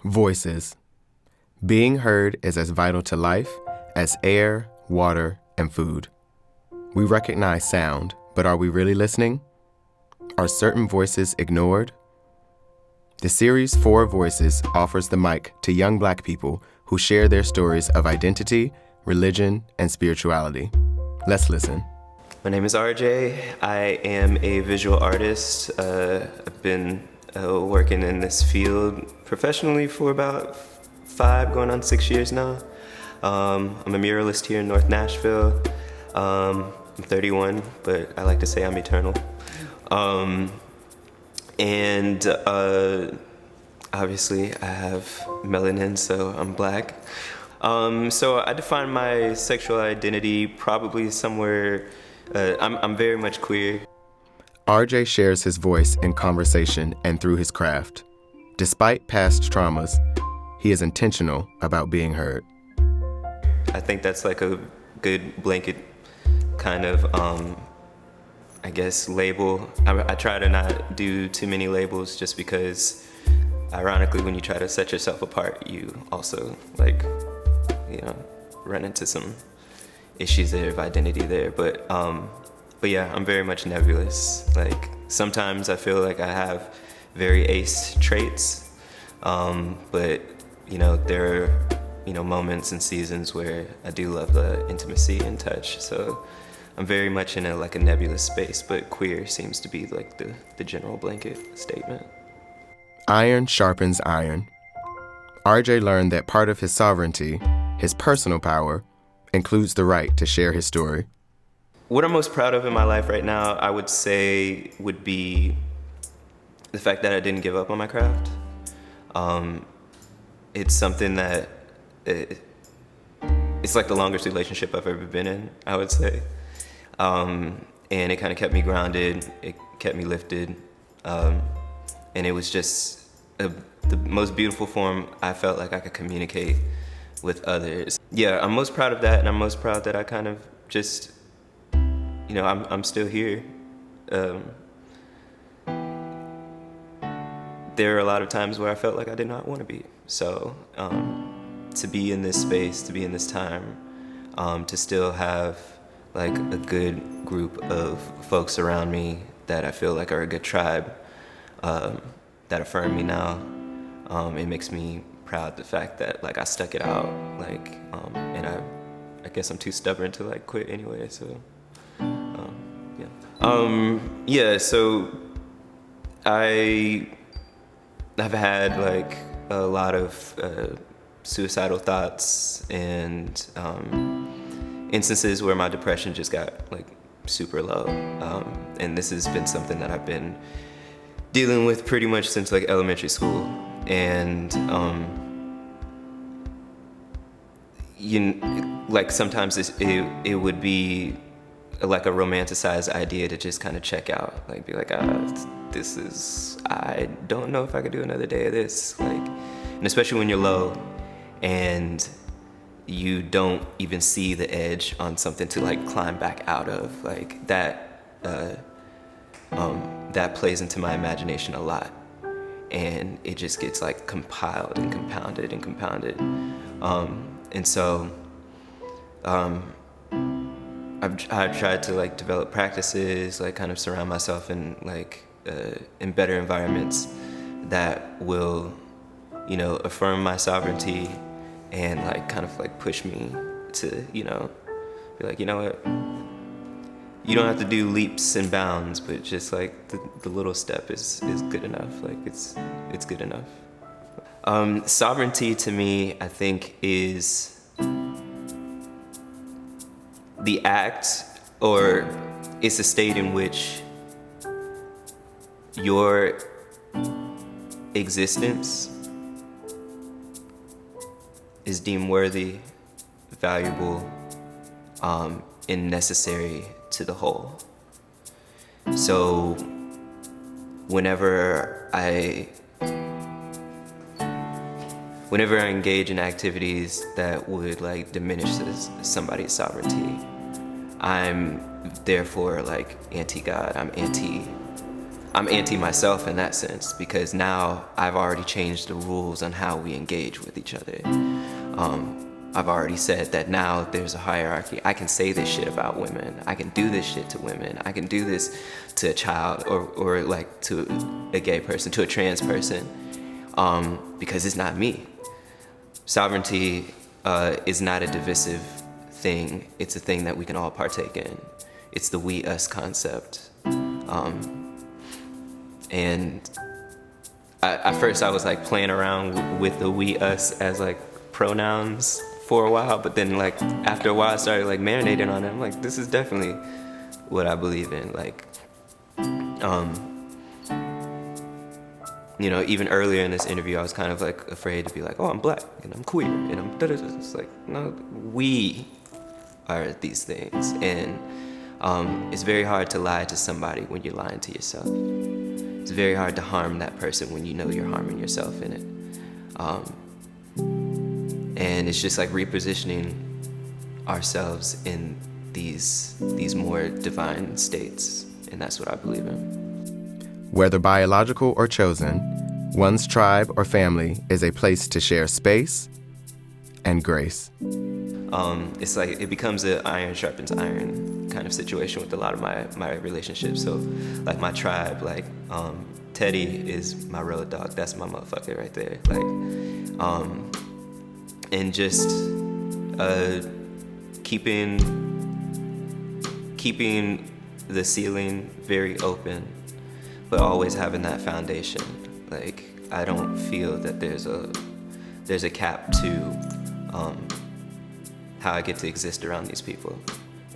Voices. Being heard is as vital to life as air, water, and food. We recognize sound, but are we really listening? Are certain voices ignored? The series Four Voices offers the mic to young Black people who share their stories of identity, religion, and spirituality. Let's listen. My name is ArJae. I am a visual artist. I've been working in this field professionally for about 5, going on 6 years now. I'm a muralist here in North Nashville. I'm 31, but I like to say I'm eternal. And obviously I have melanin, so I'm Black. So I define my sexual identity probably somewhere, I'm very much queer. ArJae shares his voice in conversation and through his craft. Despite past traumas, he is intentional about being heard. I think that's like a good blanket kind of, I guess, label. I try to not do too many labels just because, ironically, when you try to set yourself apart, you also, run into some issues there of identity there. But yeah, I'm very much nebulous. Like, sometimes I feel like I have very ace traits, but, there are, moments and seasons where I do love the intimacy and touch. So I'm very much in a nebulous space, but queer seems to be like the general blanket statement. Iron sharpens iron. ArJae learned that part of his sovereignty, his personal power, includes the right to share his story. What I'm most proud of in my life right now, I would say, would be the fact that I didn't give up on my craft. It's something that, it's like the longest relationship I've ever been in, I would say. And it kind of kept me grounded, it kept me lifted, and it was just the most beautiful form I felt like I could communicate with others. Yeah, I'm most proud of that, and I'm most proud that I kind of just, I'm still here. There are a lot of times where I felt like I did not want to be. So to be in this space, to be in this time, to still have like a good group of folks around me that I feel like are a good tribe, that affirm me now, it makes me proud the fact that I stuck it out, and I guess I'm too stubborn to quit anyway, so yeah. So I've had a lot of suicidal thoughts and instances where my depression just got super low, and this has been something that I've been dealing with pretty much since elementary school. And sometimes it would be a romanticized idea to just kind of check out, be like, I don't know if I could do another day of this, and especially when you're low and you don't even see the edge on something to climb back out of, that plays into my imagination a lot, and it just gets compiled and compounded and compounded, and so I've tried to develop practices, kind of surround myself in better environments that will affirm my sovereignty and kind of push me to be like, you know what, you don't have to do leaps and bounds, but just the little step is good enough. It's good enough. Sovereignty to me, I think, is the act, or it's a state in which your existence is deemed worthy, valuable, and necessary to the whole. So whenever I engage in activities that would diminish somebody's sovereignty, I'm therefore anti-God, I'm I'm anti myself in that sense, because now I've already changed the rules on how we engage with each other. I've already said that now there's a hierarchy. I can say this shit about women. I can do this shit to women. I can do this to a child, or like to a gay person, to a trans person, because it's not me. Sovereignty is not a divisive thing. It's a thing that we can all partake in. It's the we us concept. And at first I was like playing around with the we us as like pronouns for a while, but then like after a while I started like marinating on it. I'm like, this is definitely what I believe in. Like, you know, even earlier in this interview I was kind of like afraid to be like, oh, I'm black and I'm queer and I'm da-da-da. It's like, no, we are these things. And it's very hard to lie to somebody when you're lying to yourself. It's very hard to harm that person when you know you're harming yourself in it. And it's just like repositioning ourselves in these more divine states, and that's what I believe in. Whether biological or chosen, one's tribe or family is a place to share space and grace. It's like it becomes an iron sharpens iron kind of situation with a lot of my relationships. So like my tribe, like Teddy is my road dog. That's my motherfucker right there. Like, and just keeping the ceiling very open, but always having that foundation. Like, I don't feel that there's a cap to how I get to exist around these people,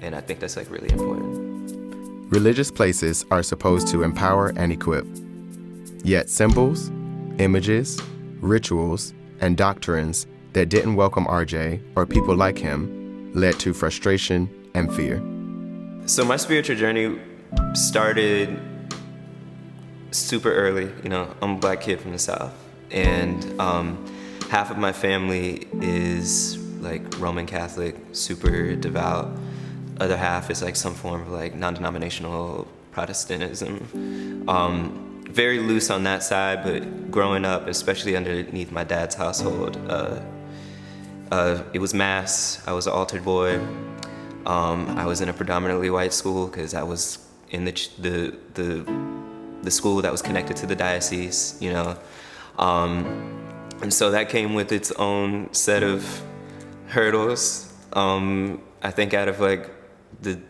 and I think that's like really important. Religious places are supposed to empower and equip. Yet symbols, images, rituals, and doctrines that didn't welcome ArJae or people like him led to frustration and fear. So my spiritual journey started super early. You know, I'm a black kid from the South, and half of my family is like Roman Catholic, super devout. Other half is like some form of like non-denominational Protestantism. Very loose on that side, but growing up, especially underneath my dad's household, it was mass. I was an altar boy. I was in a predominantly white school because I was in the school that was connected to the diocese, you know. And so that came with its own set of hurdles. I think out of like the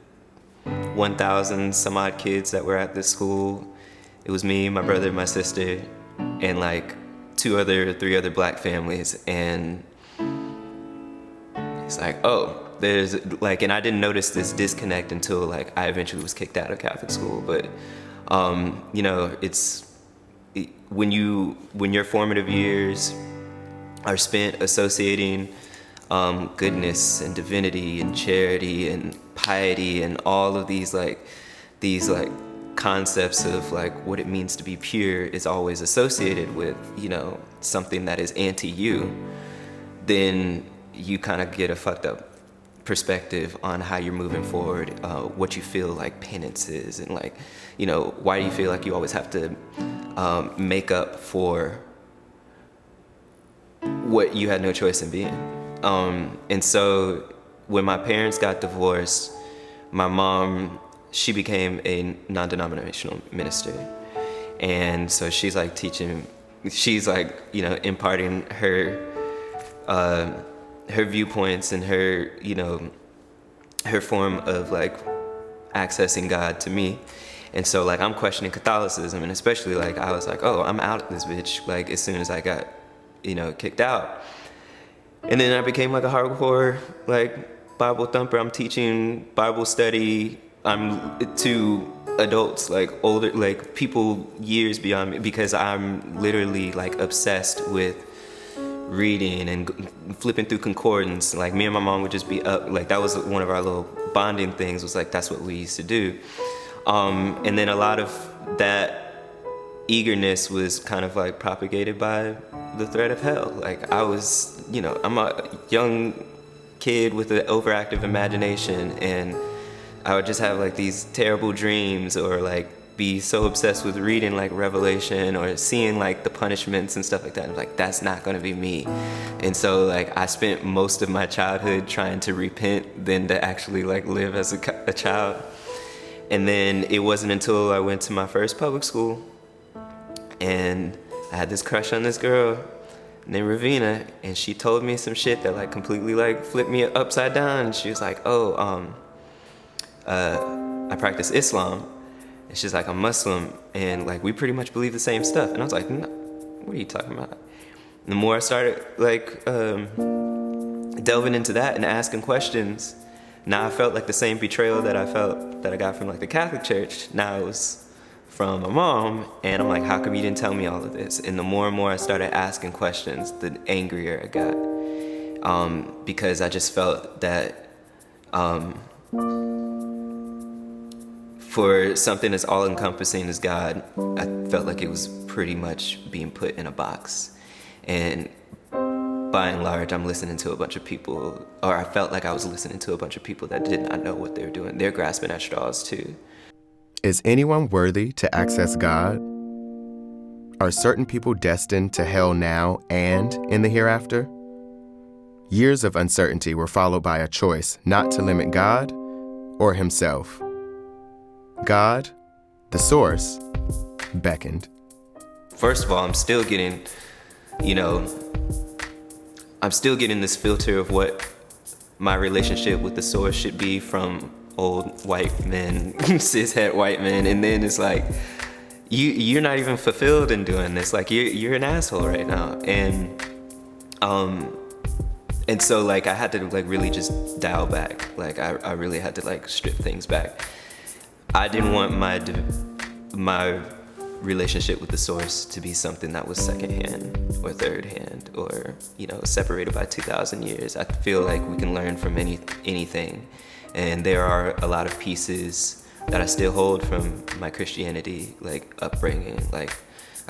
1,000 some odd kids that were at this school, it was me, my brother, my sister, and like three other black families. And it's like, oh, there's like, and I didn't notice this disconnect until like I eventually was kicked out of Catholic school. But you know, when your formative years are spent associating goodness and divinity and charity and piety and all of these concepts of like what it means to be pure is always associated with, you know, something that is anti-you, then you kind of get a fucked up perspective on how you're moving forward, what you feel like penance is, and like, you know, why do you feel like you always have to make up for what you had no choice in being. And so when my parents got divorced, my mom, she became a non-denominational minister. And so she's like teaching, she's like, you know, imparting her viewpoints and her, you know, her form of like accessing God to me. And so like I'm questioning Catholicism, and especially like I was like, oh, I'm out of this bitch, like as soon as I got, you know, kicked out. And then I became like a hardcore like Bible thumper. I'm teaching Bible study. I'm to adults, like older, like people years beyond me, because I'm literally like obsessed with reading and flipping through concordance. Like me and my mom would just be up, like that was one of our little bonding things, was like that's what we used to do. And then a lot of that eagerness was kind of like propagated by the threat of hell. Like I was, you know, I'm a young kid with an overactive imagination, and I would just have like these terrible dreams, or like be so obsessed with reading like Revelation or seeing like the punishments and stuff like that. I'm like, that's not gonna be me. And so like I spent most of my childhood trying to repent than to actually like live as a child. And then it wasn't until I went to my first public school and I had this crush on this girl named Ravina, and she told me some shit that like completely like flipped me upside down. And she was like, I practice Islam. And she's like, I'm Muslim, and like we pretty much believe the same stuff. And I was like, no, what are you talking about? And the more I started like delving into that and asking questions, now I felt like the same betrayal that I got from like the Catholic Church. Now it was from my mom, and I'm like, how come you didn't tell me all of this? And the more and more I started asking questions, the angrier I got, because I just felt that for something as all-encompassing as God, I felt like it was pretty much being put in a box. And by and large, I'm listening to a bunch of people, or I felt like I was listening to a bunch of people that did not know what they were doing. They're grasping at straws too. Is anyone worthy to access God? Are certain people destined to hell now and in the hereafter? Years of uncertainty were followed by a choice not to limit God or himself. God, the source, beckoned. First of all, I'm still getting this filter of what my relationship with the source should be from old white men, cishet white men, and then it's like, you're not even fulfilled in doing this. Like you're an asshole right now, and so like I had to like really just dial back. Like I really had to like strip things back. I didn't want my relationship with the source to be something that was secondhand or thirdhand or separated by 2,000 years. I feel like we can learn from anything. And there are a lot of pieces that I still hold from my Christianity, like upbringing. Like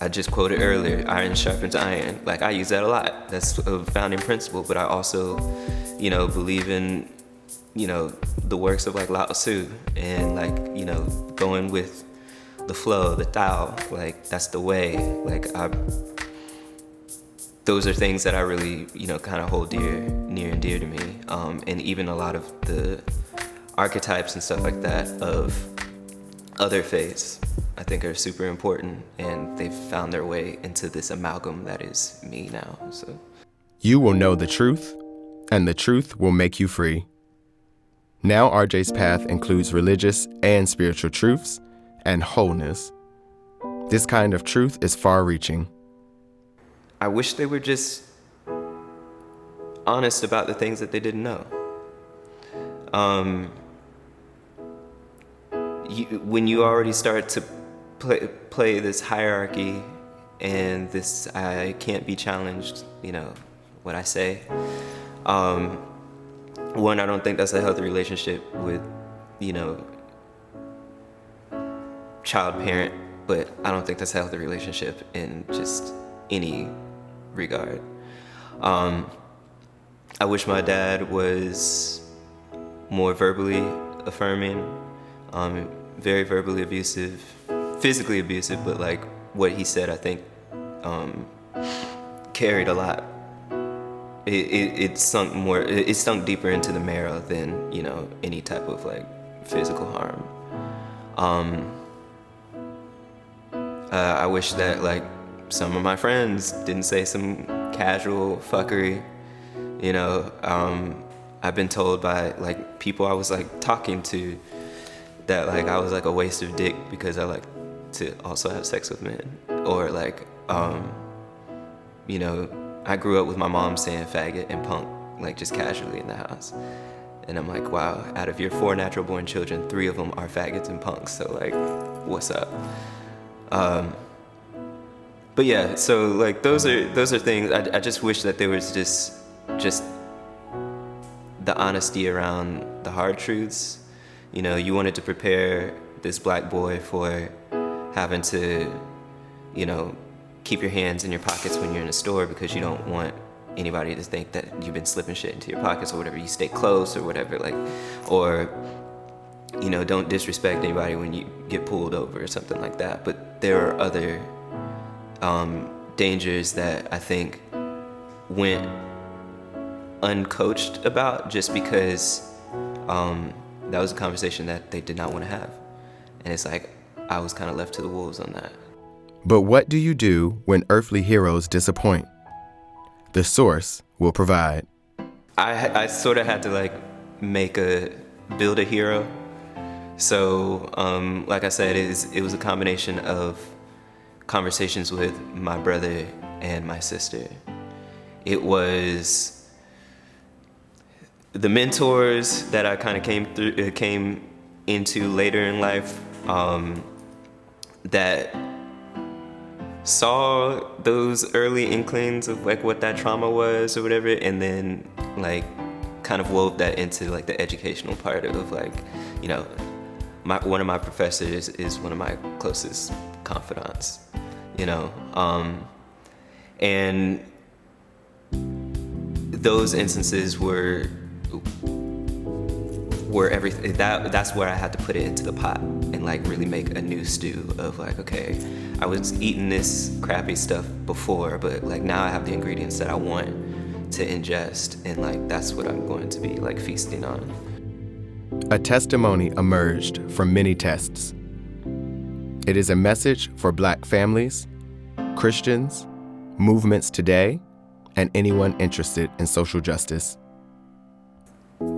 I just quoted earlier, iron sharpens iron. Like I use that a lot. That's a founding principle. But I also, believe in, the works of like Lao Tzu and like, going with the flow, the Tao. Like that's the way. Like those are things that I really, kind of hold near and dear to me. And even a lot of the archetypes and stuff like that of other faiths, I think are super important, and they've found their way into this amalgam that is me now. So you will know the truth, and the truth will make you free. Now ArJae's path includes religious and spiritual truths and wholeness. This kind of truth is far-reaching. I wish they were just honest about the things that they didn't know. When you already start to play this hierarchy and this I can't be challenged, what I say. One, I don't think that's a healthy relationship with, child-parent, but I don't think that's a healthy relationship in just any regard. I wish my dad was more verbally affirming, very verbally abusive, physically abusive, but like what he said, I think, carried a lot. It sunk more. It sunk deeper into the marrow than any type of like physical harm. I wish that like some of my friends didn't say some casual fuckery. I've been told by like people I was like talking to that like I was like a waste of dick because I like to also have sex with men, or like I grew up with my mom saying faggot and punk like just casually in the house, and I'm like, wow, out of your 4 natural born children, 3 of them are faggots and punks, so like what's up? But yeah, so like those are things. I just wish that there was just the honesty around the hard truths. You wanted to prepare this black boy for having to, keep your hands in your pockets when you're in a store because you don't want anybody to think that you've been slipping shit into your pockets or whatever. You stay close or whatever, like, or don't disrespect anybody when you get pulled over or something like that. But there are other dangers that I think went uncoached about just because that was a conversation that they did not want to have. And it's like, I was kind of left to the wolves on that. But what do you do when earthly heroes disappoint? The source will provide. I sort of had to build a hero. So, like I said, it was a combination of conversations with my brother and my sister. It was the mentors that I kind of came into later in life that saw those early inklings of what that trauma was or whatever, and then kind of wove that into the educational part of one of my professors is one of my closest confidants, and those instances were everything. That's where I had to put it into the pot and really make a new stew of okay, I was eating this crappy stuff before, but now I have the ingredients that I want to ingest, and that's what I'm going to be feasting on. A testimony emerged from many tests. It is a message for Black families, Christians, movements today, and anyone interested in social justice.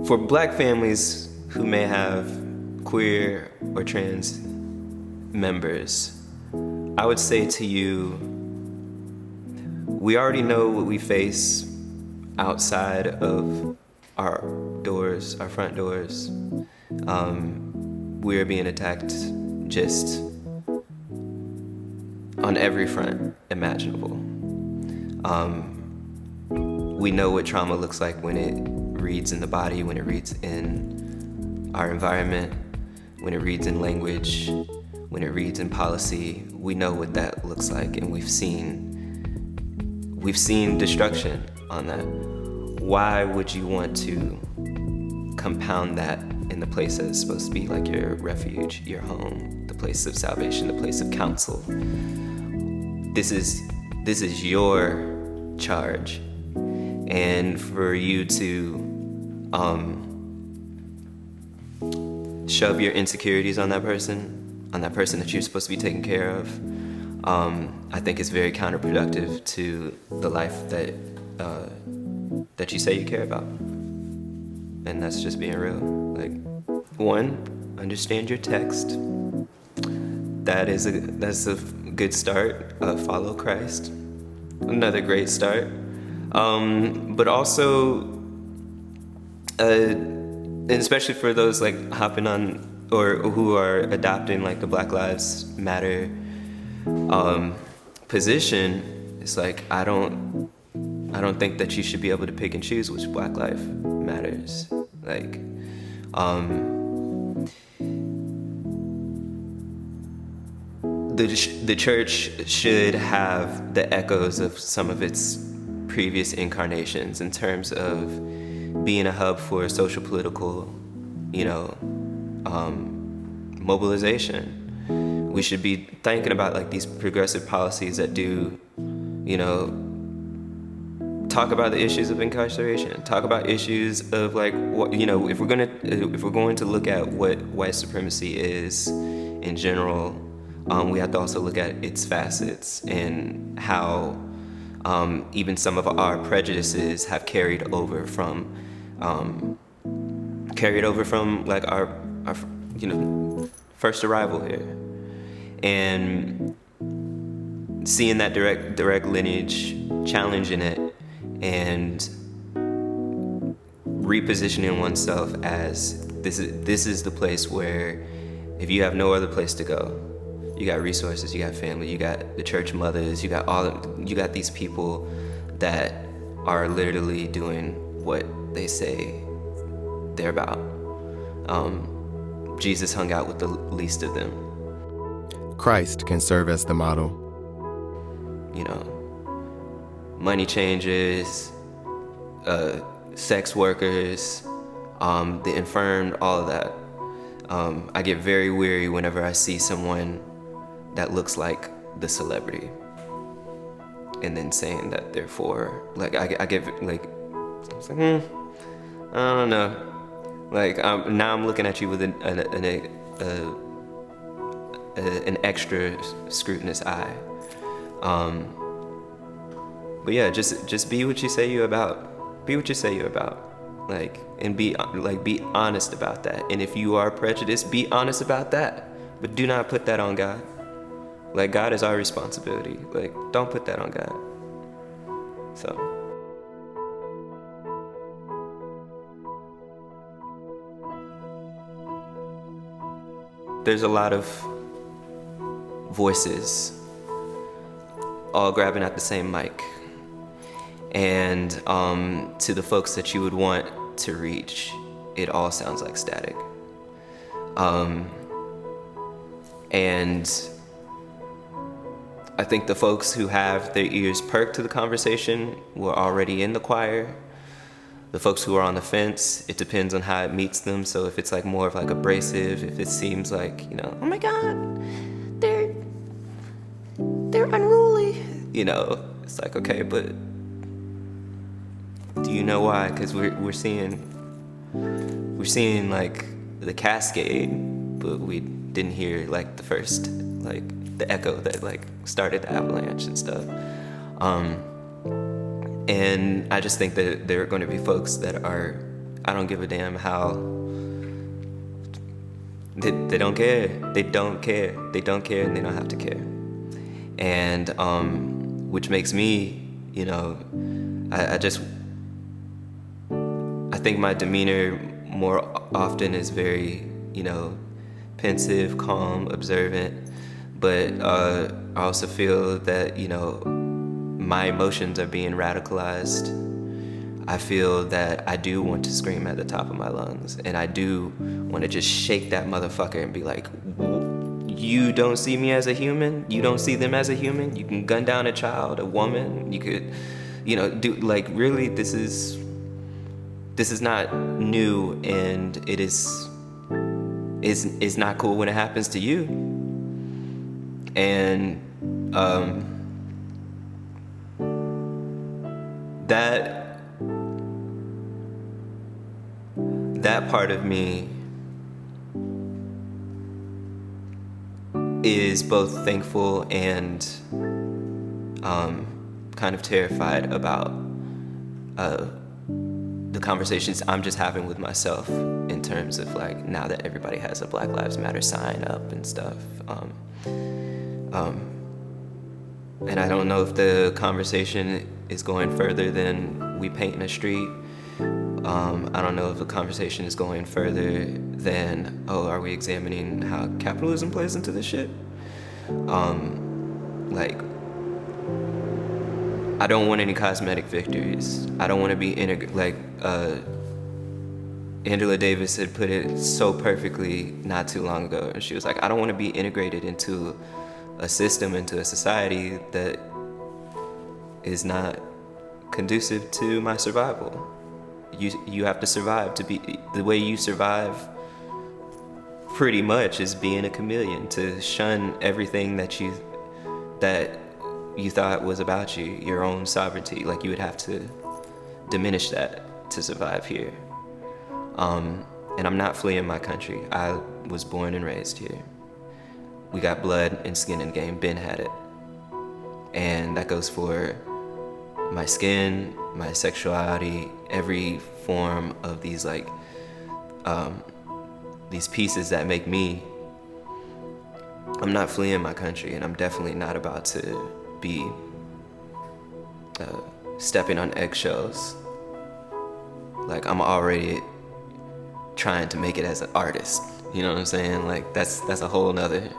For Black families who may have queer or trans members, I would say to you, we already know what we face outside of our front doors. We are being attacked just on every front imaginable. We know what trauma looks like when it reads in the body, when it reads in our environment, when it reads in language, when it reads in policy. We know what that looks like, and we've seen destruction on that. Why would you want to compound that in the place that is supposed to be your refuge, your home, the place of salvation, the place of counsel? This is your charge, and for you to shove your insecurities on that person that you're supposed to be taking care of, I think it's very counterproductive to the life that you say you care about. And that's just being real. One, understand your text. That's a good start. Follow Christ. Another great start. But also, and especially for those hopping on or who are adopting the Black Lives Matter position, it's I don't think that you should be able to pick and choose which Black life matters. The church should have the echoes of some of its previous incarnations in terms of being a hub for social political, mobilization. We should be thinking about these progressive policies that do, talk about the issues of incarceration, talk about issues of what, if we're going to look at what white supremacy is in general, we have to also look at its facets and how even some of our prejudices have carried over from our first arrival here, and seeing that direct lineage, challenging it, and repositioning oneself as this is the place where if you have no other place to go, you got resources, you got family, you got the church mothers, you got these people that are literally doing what they say they're about. Jesus hung out with the least of them. Christ can serve as the model. Money changers, sex workers, the infirmed, all of that. I get very weary whenever I see someone that looks like the celebrity and then saying that they're for, like, I get like, it's like, I don't know. Like, now I'm looking at you with an extra scrutinous eye. But yeah, just be what you say you're about. Be what you say you're about. Like, and be honest about that. And if you are prejudiced, be honest about that. But do not put that on God. Like, God is our responsibility. Like, don't put that on God. So. There's a lot of voices all grabbing at the same mic. And to the folks that you would want to reach, it all sounds like static. And I think the folks who have their ears perked to the conversation were already in the choir. The folks who are on the fence, it depends on how it meets them. So if it's like more of like abrasive, if it seems like, you know, oh my God, they're unruly, you know, it's like, okay, but do you know why? Because we're seeing like the cascade, but we didn't hear like the first, like the echo that like started the avalanche and stuff. And I just think that there are going to be folks that are, I don't give a damn how, they don't care. They don't care. They don't care, and they don't have to care. And which makes me, you know, I think my demeanor more often is very, you know, pensive, calm, observant. But I also feel that, you know, my emotions are being radicalized. I feel that I do want to scream at the top of my lungs, and I do want to just shake that motherfucker and be like, you don't see me as a human? You don't see them as a human? You can gun down a child, a woman, you could, you know, do, like, really, this is not new, and it is not cool when it happens to you. And that part of me is both thankful and kind of terrified about the conversations I'm just having with myself in terms of, like, now that everybody has a Black Lives Matter sign up and stuff. And I don't know if the conversation is going further than we painting a street. I don't know if the conversation is going further than, oh, are we examining how capitalism plays into this shit? Like, I don't want any cosmetic victories. I don't want to be like Angela Davis had put it so perfectly not too long ago. And she was like, I don't want to be integrated into a system, into a society that is not conducive to my survival. You have to survive. To be the way you survive pretty much is being a chameleon, to shun everything that you thought was about you, your own sovereignty. Like, you would have to diminish that to survive here. And I'm not fleeing my country. I was born and raised here. We got blood and skin in the game. Ben had it. And that goes for my skin, my sexuality, every form of these, like, these pieces that make me. I'm not fleeing my country, and I'm definitely not about to be stepping on eggshells. Like, I'm already trying to make it as an artist, you know what I'm saying? Like, that's a whole nother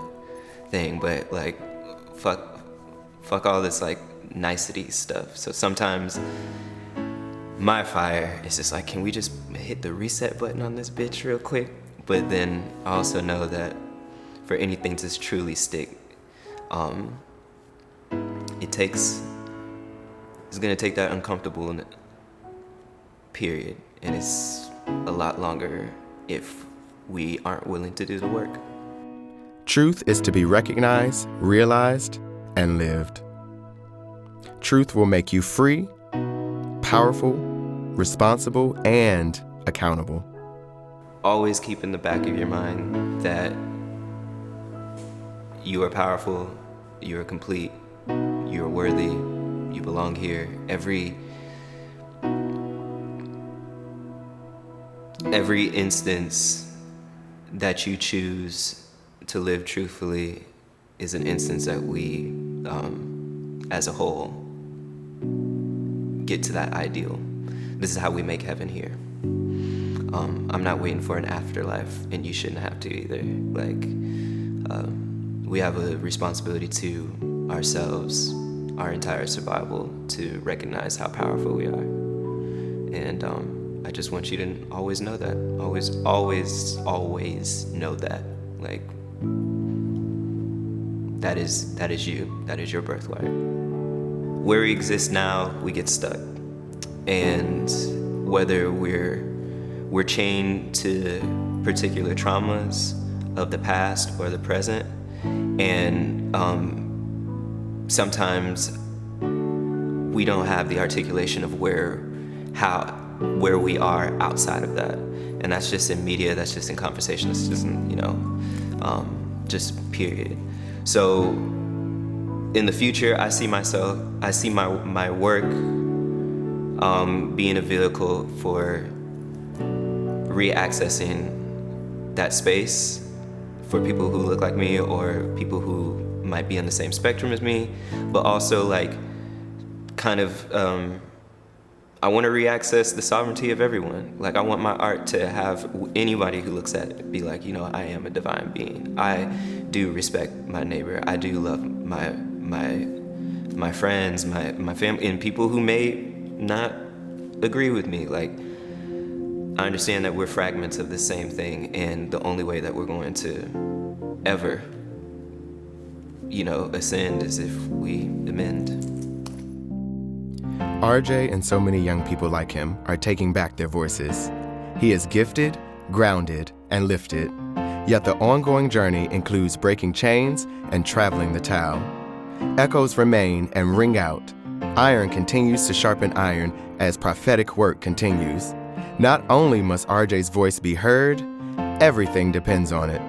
thing. But, like, fuck all this, like, nicety stuff. So sometimes my fire is just like, can we just hit the reset button on this bitch real quick? But then I also know that for anything to truly stick, it's gonna take that uncomfortable period, and it's a lot longer if we aren't willing to do the work. Truth is to be recognized, realized, and lived. Truth will make you free, powerful, responsible, and accountable. Always keep in the back of your mind that you are powerful, you are complete, you are worthy, you belong here. Every instance that you choose to live truthfully is an instance that we, as a whole, get to that ideal. This is how we make heaven here. I'm not waiting for an afterlife, and you shouldn't have to either. We have a responsibility to ourselves, our entire survival, to recognize how powerful we are. And I just want you to always know that. Always know that. Like, that is you. That is your birthright. Where we exist now, we get stuck. And whether we're chained to particular traumas of the past or the present, and sometimes we don't have the articulation of where we are outside of that. And that's just in media, that's just in conversation, that's just in, just period. So in the future, I see my work being a vehicle for reaccessing that space for people who look like me or people who might be on the same spectrum as me, but also like kind of I want to reaccess the sovereignty of everyone. Like, I want my art to have anybody who looks at it be like, I am a divine being. I do respect my neighbor. I do love my friends, my family, and people who may not agree with me. Like, I understand that we're fragments of the same thing, and the only way that we're going to ever, ascend is if we amend. ArJae and so many young people like him are taking back their voices. He is gifted, grounded, and lifted, yet the ongoing journey includes breaking chains and traveling the town. Echoes remain and ring out. Iron continues to sharpen iron as prophetic work continues. Not only must ArJae's voice be heard, everything depends on it.